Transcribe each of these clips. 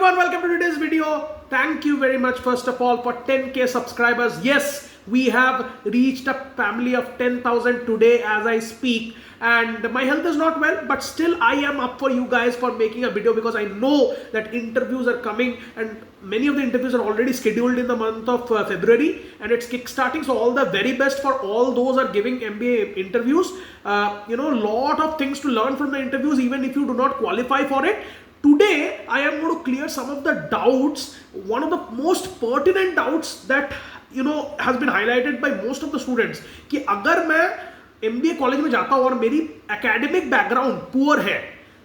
everyone, welcome to today's video. Thank you very much first of all for 10k subscribers. Yes, we have reached a family of 10,000 today as I speak, and my health is not well, but still I am up for you guys for making a video because I know that interviews are coming and many of the interviews are already scheduled in the month of February and it's kick-starting. So all the very best for all those are giving MBA interviews. Lot of things to learn from the interviews even if you do not qualify for it. Today, I am going to clear some of the doubts. One of the most pertinent doubts that has been highlighted by most of the students कि अगर मैं MBA college में जाता हूँ और मेरी academic background poor है,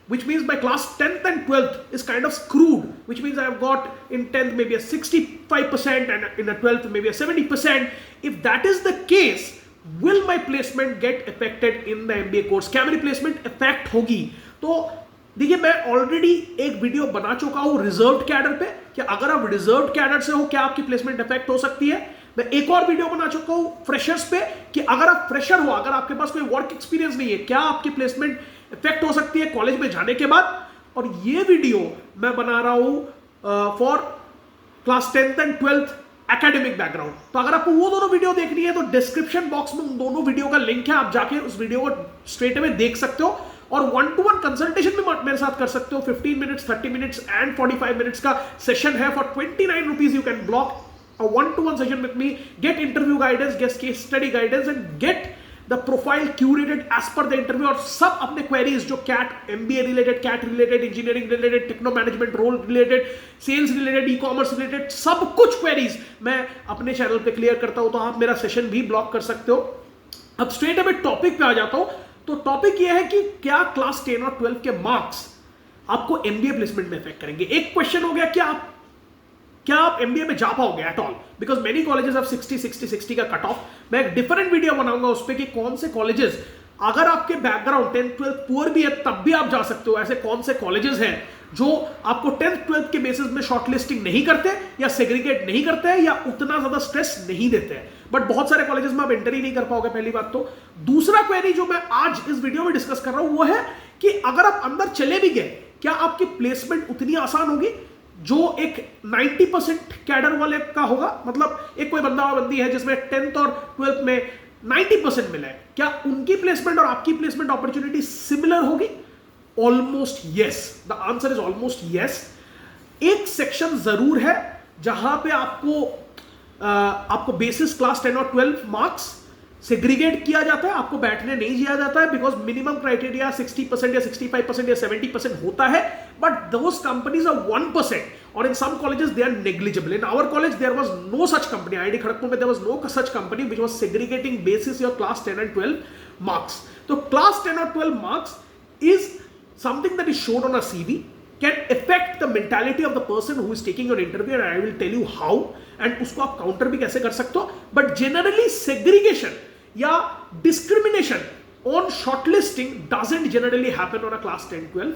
which means my class 10th and 12th is kind of screwed, which means I have got in 10th maybe a 65% and in a 12th maybe a 70%. If that is the case, will my placement get affected in the MBA course? क्या मेरी placement affect होगी? तो देखिए, मैं already एक video बना चुका हूं रिजर्व्ड कैडर पे कि अगर आप रिजर्व्ड कैडर से हो क्या आपकी प्लेसमेंट इफेक्ट हो सकती है। मैं एक और वीडियो बना चुका हूं फ्रेशर्स पे कि अगर आप फ्रेशर हो, अगर आपके पास कोई वर्क एक्सपीरियंस नहीं है, क्या आपकी प्लेसमेंट इफेक्ट हो सकती है कॉलेज में जाने के बाद। और ये वीडियो मैं बना रहा हूं for class 10th and 12th academic background. तो अगर आपको वो दोनों वीडियो देखनी है तो डिस्क्रिप्शन बॉक्स में उन दोनों वीडियो का लिंक है, आप जाके उस वीडियो को स्ट्रेट अवे देख सकते हो और 1-to-1 कंसल्टेशन भी मेरे साथ कर सकते हो। 15 मिनट्स, 30 मिनट्स एंड 45 मिनट्स का सेशन है for 29 rupees. You can block a 1-to-1 session with me, get interview guidance, get case study guidance and get the profile curated as per the interview. और सब अपने queries जो CAT MBA related, CAT related, engineering related, techno management role related, sales related, e commerce related, सब कुछ queries मैं अपने channel पे clear करता हूं। तो आप मेरा सेशन भी ब्लॉक कर सकते हो। अब स्ट्रेट अवे टॉपिक पे आ जाता हूं। तो टॉपिक यह है कि क्या क्लास 10 और 12 के मार्क्स आपको एमबीए प्लेसमेंट में इफेक्ट करेंगे। एक क्वेश्चन हो गया क्या आप एमबीए में जा पाओगे at all, because many colleges have 60 का कट ऑफ। मैं एक डिफरेंट वीडियो बनाऊंगा उस पर कि कौन से कॉलेजेस, अगर आपके बैकग्राउंड 10th 12th पुअर भी है तब भी आप जा सकते हो। ऐसे कौन से कॉलेजेस हैं जो आपको 10th 12th के बेसिस में शॉर्टलिस्टिंग नहीं करते या सेग्रीगेट नहीं करते हैं या उतना ज्यादा स्ट्रेस नहीं देते हैं, बट बहुत सारे कॉलेजेस में आप एंटर ही नहीं कर पाओगे, पहली बात तो। दूसरा क्वेरी जो मैं आज इस वीडियो में डिस्कस कर रहा हूं वो है कि अगर आप अंदर चले भी गए, क्या आपकी प्लेसमेंट उतनी आसान होगी जो एक 90% कैडर वाले का होगा। मतलब एक कोई बंदा और बंदी है जिसमें 10th और 12th में 90% मिला है, क्या उनकी प्लेसमेंट और आपकी प्लेसमेंट अपॉर्चुनिटी सिमिलर होगी? Almost yes, the answer is almost yes. एक सेक्शन जरूर है जहां पे आपको बेसिस क्लास 10 और 12 मार्क्स सेग्रीगेट किया जाता है, आपको बैठने नहीं दिया जाता है, बिकॉज मिनिमम क्राइटेरिया 60% या 65% या 70% होता है, बट दोस कंपनीज आर 1%, और in some colleges they are negligible. In our college there was no such company, IIT Kharagpur में there was no such company which was segregating basis your class 10 and 12 marks. तो class 10 और 12 marks is something that is shown on a CV, can affect the mentality of the person who is taking your interview, and I will tell you how, and उसको आप counter भी कैसे कर सकते हो। But generally segregation या discrimination on shortlisting doesn't generally happen on a class 10-12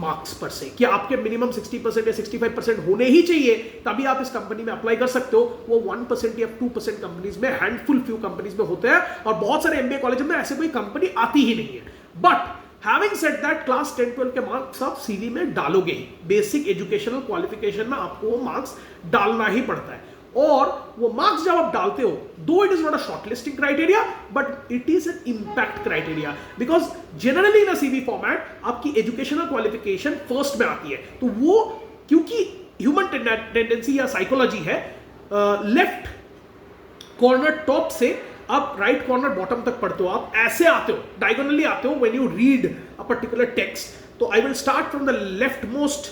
marks पर से, कि आपके मिनिमम 60% या 65% होने ही चाहिए तभी आप इस कंपनी में अप्लाई कर सकते हो। वो 1% या 2% कंपनीज में, हैंडफुल फ्यू कंपनीज में होते हैं, और बहुत सारे एमबीए कॉलेज में ऐसे कोई कंपनी आती ही नहीं है। But Having said that, class 10-12 के मार्क्स आप सीवी में डालोगे ही, बेसिक एजुकेशनल क्वालिफिकेशन में आपको वो मार्क्स डालना ही पड़ता है। और वो मार्क्स जब आप डालते हो, दो it is not a shortlisting criteria but it is an impact criteria, because generally in a CV format आपकी एजुकेशनल क्वालिफिकेशन फर्स्ट में आती है। तो वो क्योंकि ह्यूमन टेंडेंसी या साइकोलॉजी है, लेफ्ट कॉर्नर टॉप से आप राइट कॉर्नर बॉटम तक पढ़ते हो, आप ऐसे आते हो, डायगोनली आते हो when you read a particular text. तो I will start from the left most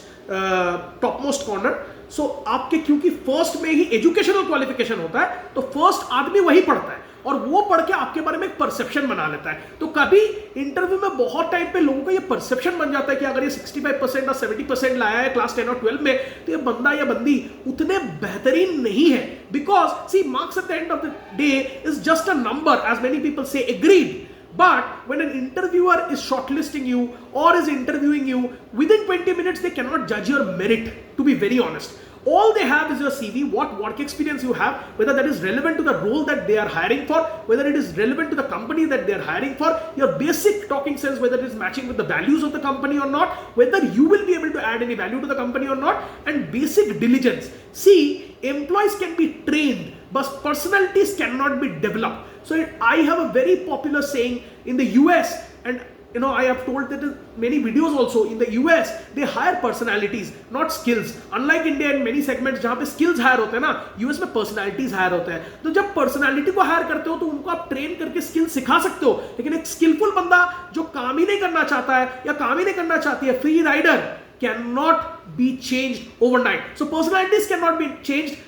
top most corner. So आपके क्योंकि फर्स्ट में ही एजुकेशनल क्वालिफिकेशन होता है तो फर्स्ट आदमी वही पढ़ता है और वो पढ़ के आपके बारे में एक परसेप्शन बना लेता है। तो कभी इंटरव्यू में बहुत टाइम पे लोगों का ये परसेप्शन बन जाता है कि अगर ये 65% और 70% लाया है क्लास 10 और 12 में तो ये बंदा या बंदी उतने बेहतरीन नहीं है, because see marks at the end of the day is just a number, as many people say, agreed. But when an interviewer is shortlisting you or is interviewing you, within 20 minutes they cannot judge your merit, to be very honest. All they have is your CV, what work experience you have, whether that is relevant to the role that they are hiring for, whether it is relevant to the company that they are hiring for, your basic talking sense, whether it is matching with the values of the company or not, whether you will be able to add any value to the company or not, and basic diligence. See, employees can be trained, but personalities cannot be developed. So I have a very popular saying in the US, and I have told that in many videos also. In the US, they hire personalities, not skills. Unlike India and many segments जहाँ पे skills hire होते हैं ना, US में personalities hire होते हैं. तो जब personality को hire करते हो तो उनको आप train करके skill सिखा सकते हो. लेकिन एक skillful बंदा जो काम ही नहीं करना चाहता है या काम ही नहीं करना चाहती है, free rider, cannot be changed overnight. So personalities cannot be changed.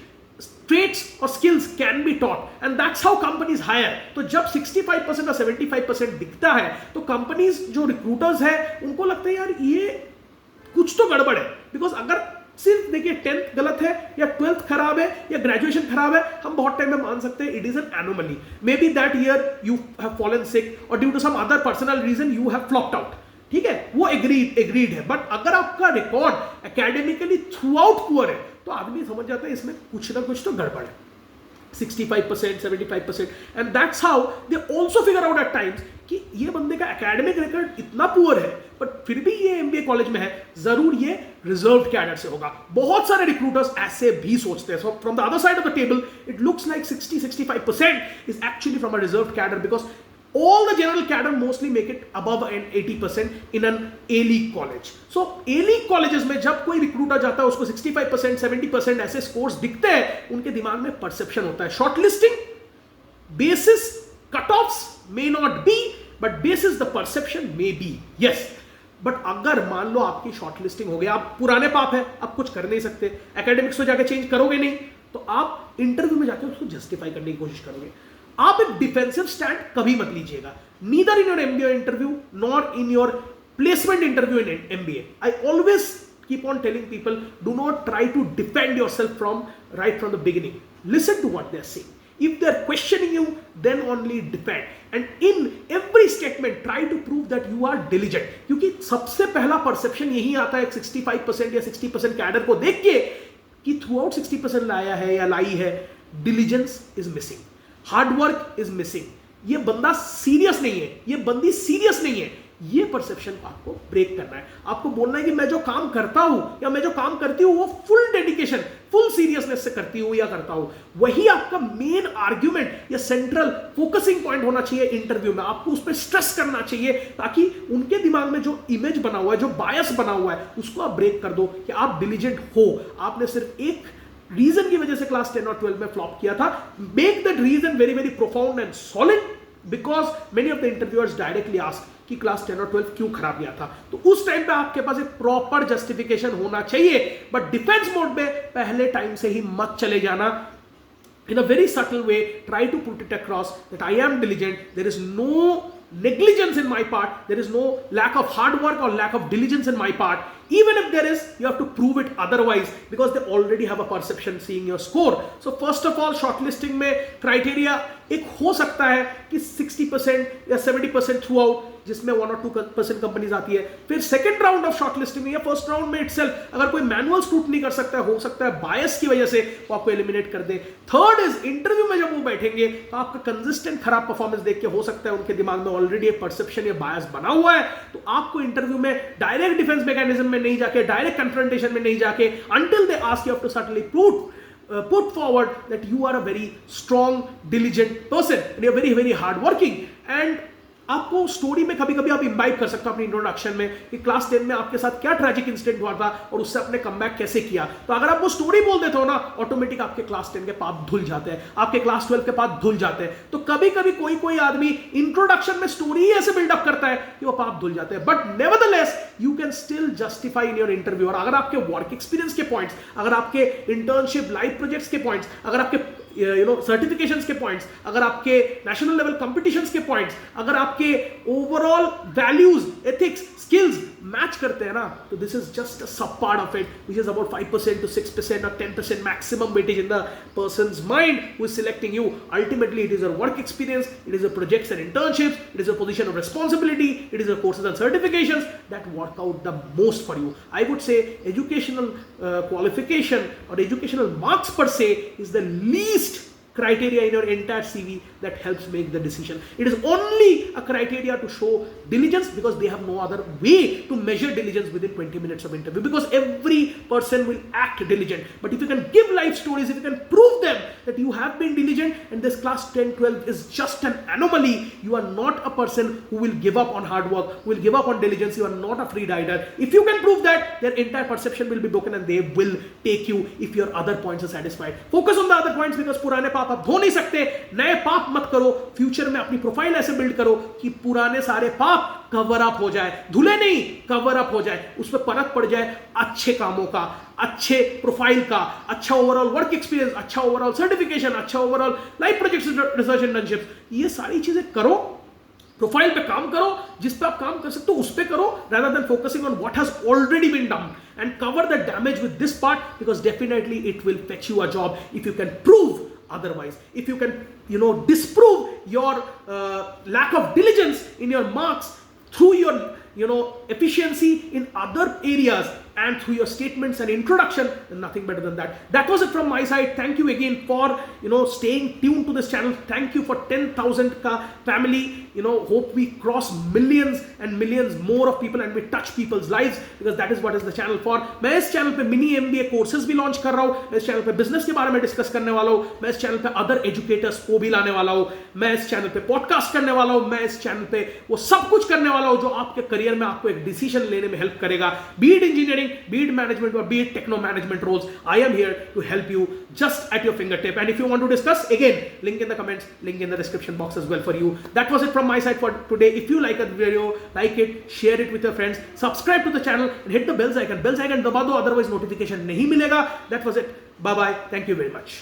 Traits or skills can be taught, and that's how companies hire. तो जब 65% और 75% दिखता है तो कंपनीज जो रिक्रूटर्स है उनको लगता है यार ये कुछ तो गड़बड़ है. बिकॉज अगर सिर्फ देखिए 10th गलत है या 12th खराब है या ग्रेजुएशन खराब है, हम बहुत टाइम में मान सकते हैं it is an anomaly. May be that year you have fallen sick और due to some other personal reason you have flopped out. ठीक है, वो एग्रीड है. बट अगर आपका record academically throughout poor है तो आदमी समझ जाता है इसमें कुछ ना कुछ तो गड़बड़ है. 65%, 75%, and that's how they also figure out at times कि ये बंदे का एकेडमिक रिकॉर्ड इतना पुअर है बट फिर भी ये एमबीए कॉलेज में है, जरूर ये रिजर्व्ड कैडर से होगा. बहुत सारे रिक्रूटर्स ऐसे भी सोचते हैं. So from the other side of the table it looks like 60-65% is actually from a reserved cadre, because all the general cadre mostly make it above an 80% in an A-League college. So A-League colleges में जब कोई recruiter जाता है उसको 65%, 70% ऐसे scores दिखते हैं, उनके दिमाग में परसेप्शन होता है. Shortlisting basis cutoffs may not be, but basis the perception may be. Yes. But अगर मान लो आपकी शॉर्टलिस्टिंग हो गया, आप पुराने पाप है, आप कुछ कर नहीं सकते, एकेडमिक्स को जाके चेंज करोगे नहीं, तो आप इंटरव्यू में जाके उसको जस्टिफाई करने की कोशिश करोगे. आप एक डिफेंसिव स्टैंड कभी मत लीजिएगा, neither in your MBA interview nor in your placement interview in MBA. I always keep on telling people, do not try to defend yourself right from the beginning. Listen to what they are saying. If they are questioning you, then only defend. And in every statement, try to prove that you are diligent. क्योंकि सबसे पहला perception यही आता है 65% या 60% cadre को देख के कि थ्रू आउट 60% लाया है या लाई है, diligence is missing. Hard work is missing. ये बंदा सीरियस नहीं है, ये बंदी सीरियस नहीं है. ये परसेप्शन को आपको ब्रेक करना है. आपको बोलना है कि मैं जो काम करता हूं या मैं जो काम करती हूं वो फुल डेडिकेशन, फुल सीरियसनेस से करती हूं या करता हूं. वही आपका मेन आर्ग्यूमेंट या सेंट्रल फोकसिंग पॉइंट होना चाहिए इंटरव्यू में. आपको उस पर स्ट्रेस करना चाहिए ताकि उनके दिमाग में जो इमेज बना हुआ है, जो बायस बना हुआ है, उसको आप ब्रेक कर दो कि आप डिलीजेंट हो. आपने सिर्फ एक रीजन की वजह से क्लास 10 और 12 में फ्लॉप किया था. Make that reason very very profound and solid, because many of the interviewers directly ask कि क्लास 10 और 12 क्यों खराब गया था. तो उस टाइम पे आपके पास एक प्रॉपर जस्टिफिकेशन होना चाहिए. बट डिफेंस मोड में पहले टाइम से ही मत चले जाना. In a very subtle way, try to put it across that I am diligent. There is no negligence in my part. There is no lack of hard work or lack of diligence in my part. Even if there is, you have to prove it otherwise, because they already have a perception seeing your score. So first of all, shortlisting में criteria एक हो सकता है कि 60% या 70% through out, जिसमें 1 और 2% companies आती है. फिर सेकंड राउंड ऑफ शॉर्टलिस्टिंग में या फर्स्ट राउंड में इटसेल्फ अगर कोई मैनुअल स्क्रूटनी कर सकता है, हो सकता है बायस की वजह से वो आपको एलिमिनेट कर दे. थर्ड इज इंटरव्यू में जब वो बैठेंगे तो आपका कंसिस्टेंट खराब परफॉर्मेंस देख के हो सकता है उनके दिमाग में ऑलरेडी एक परसेप्शन या बायस बना हुआ है. तो आपको इंटरव्यू में डायरेक्ट डिफेंस मैकेनिज्म में नहीं जाके, डायरेक्ट कन्फ्रंटेशन में नहीं जाके, until they ask you have to certainly put forward that you are a very strong, diligent person and you're very, very hard working. And आपको स्टोरी में कभी कभी आप इम्बाइब कर सकते हो अपनी इंट्रोडक्शन में कि क्लास 10 में आपके साथ क्या ट्रैजिक इंसिडेंट हुआ था और उससे आपने कमबैक कैसे किया. तो अगर आप वो स्टोरी बोल देते हो ना, ऑटोमेटिक आपके क्लास 10 के पाप धुल जाते हैं, आपके क्लास 12 के पाप धुल जाते हैं. तो कभी कभी कोई आदमी इंट्रोडक्शन में स्टोरी ही ऐसे बिल्डअप करता है कि वो पाप धुल जाते हैं. But nevertheless you can still justify in your interview. और अगर आपके वर्क एक्सपीरियंस के पॉइंट्स, अगर आपके इंटर्नशिप लाइफ प्रोजेक्ट्स के पॉइंट्स, अगर आपके सर्टिफिकेशंस के पॉइंट्स, अगर आपके नेशनल लेवल कंपटीशंस के पॉइंट्स, अगर आपके overall values, ethics, skills match करते हैं ना, तो दिस इज जस्ट अ सब part of it which is about 5% to 6% or 10% maximum weightage in the person's mind who is selecting you. Ultimately, it is your work experience, it is your projects and internships, it is your position of responsibility, it is your courses and certifications that work out the most for you. I would say educational qualification or educational marks per se is the least criteria in your entire CV that helps make the decision. It is only a criteria to show diligence, because they have no other way to measure diligence within 20 minutes of interview, because every person will act diligent. But if you can give life stories, if you can prove them that you have been diligent and this class 10, 12 is just an anomaly, you are not a person who will give up on hard work, who will give up on diligence, you are not a free rider. If you can prove that, their entire perception will be broken and they will take you if your other points are satisfied. Focus on the other points, because पुराने पाप आप धो नहीं सकते, नए पाप मत करो. फ्यूचर में अपनी प्रोफाइल ऐसे बिल्ड करो कि पुराने सारे पाप कवर अप हो जाए, धुले नहीं, कवर अप हो जाए, उस पर परत पड़ जाए अच्छे कामों का, अच्छे प्रोफाइल का, अच्छा ओवरऑल वर्क एक्सपीरियंस, अच्छा ओवरऑल सर्टिफिकेशन, अच्छा overall life projects, research internships. ये सारी चीजें करो, प्रोफाइल पे काम करो, जिस पे आप काम कर सकते हो उस पे करो, rather than focusing on what has already been done, and cover the damage with this part, because definitely it will fetch you a job if you can prove otherwise. If you can disprove your lack of diligence in your marks through your efficiency in other areas and through your statements and introduction, then nothing better than that. That was it from my side. Thank you again for staying tuned to this channel. Thank you for 10,000 ka family. Hope we cross millions and millions more of people and we touch people's lives, because that is what is the channel for. मैं इस channel पे mini MBA courses भी launch कर रहा हूँ, मैं इस channel पे बिजनेस के बारे में डिस्कस करने वाला हूँ, मैं इस चैनल पे अदर एजुकेटर्स को भी लाने वाला हूँ, मैं इस चैनल पे पॉडकास्ट करने वाला हूँ, मैं इस चैनल पे वो सब कुछ करने वाला हूँ जो आपके करियर में आपको एक डिसीजन लेने में हेल्प करेगा. B it engineering, be it management, or be it techno management roles, I am here to help you just at your fingertip. And if you want to discuss, again, link in the comments, link in the description box as well for you. That was it from my side for today. If you like a video, like it, share it with your friends, subscribe to the channel and hit the bell icon. Bell icon दबा दो, otherwise notification नहीं मिलेगा. That was it. Bye bye. Thank you very much.